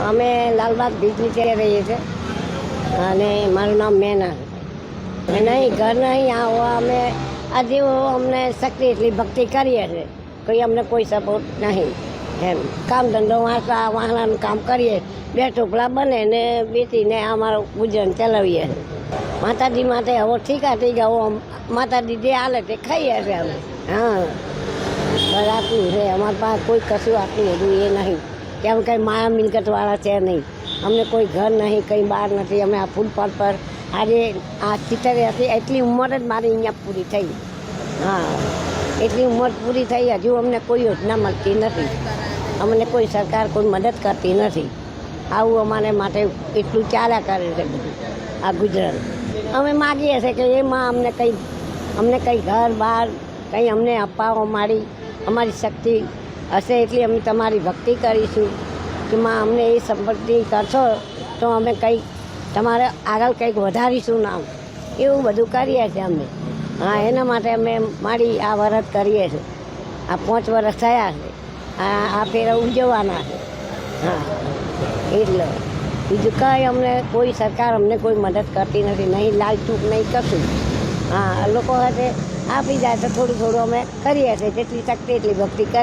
અમે લાલબાગ બીજ નીચે રહીએ છીએ અને મારું નામ મેના નહીં ઘર નહીં આવો અમે આજે અમને શક્તિ એટલી ભક્તિ કરીએ છીએ કોઈ અમને કોઈ સપોર્ટ નહીં એમ કામ ધંધો વાહણાનું કામ કરીએ બે ટોપલા બને ને વેચીને અમારું ગુજરાન ચલાવીએ માતાજી માટે હવે ઠીકા થઈ ગયા માતાજી જે હાલે તે ખાઈએ છીએ અમે હા બસ આટલું છે અમારી પાસે કોઈ કશું આટલું બધું એ નહીં કેમ કંઈ માયા મિલકતવાળા છે નહીં અમને કોઈ ઘર નહીં કંઈ બહાર નથી અમે આ ફૂટપાથ પર આજે આ 70 હતી એટલી ઉંમર જ મારી અહીંયા પૂરી થઈ હા એટલી ઉંમર પૂરી થઈ હજુ અમને કોઈ યોજના મળતી નથી અમને કોઈ સરકાર કોઈ મદદ કરતી નથી આવું અમારે માટે એટલું ચાલ્યા કરે છે બધું આ ગુજરાત અમે માગીએ છીએ કે એમાં અમને કંઈ ઘર બહાર કંઈ અમને અપાવો અમારી શક્તિ હશે એટલી અમે તમારી ભક્તિ કરીશું કે માં અમને એ સંપત્તિ કરશો તો અમે કંઈક તમારે આગળ કંઈક વધારીશું નામ એવું બધું કરીએ છીએ અમે હા એના માટે અમે મારી આ વરત કરીએ છીએ આ 5 વર્ષ થયા છે આ ફેરા ઉજવવાના છે હા એટલે બીજું કંઈ અમને કોઈ સરકાર અમને કોઈ મદદ કરતી નથી નહીં લાલચૂક નહીં કશું હા લોકો સાથે આપી જાય તો થોડું અમે કરીએ છીએ જેટલી શક્તિ એટલી ભક્તિ કરીએ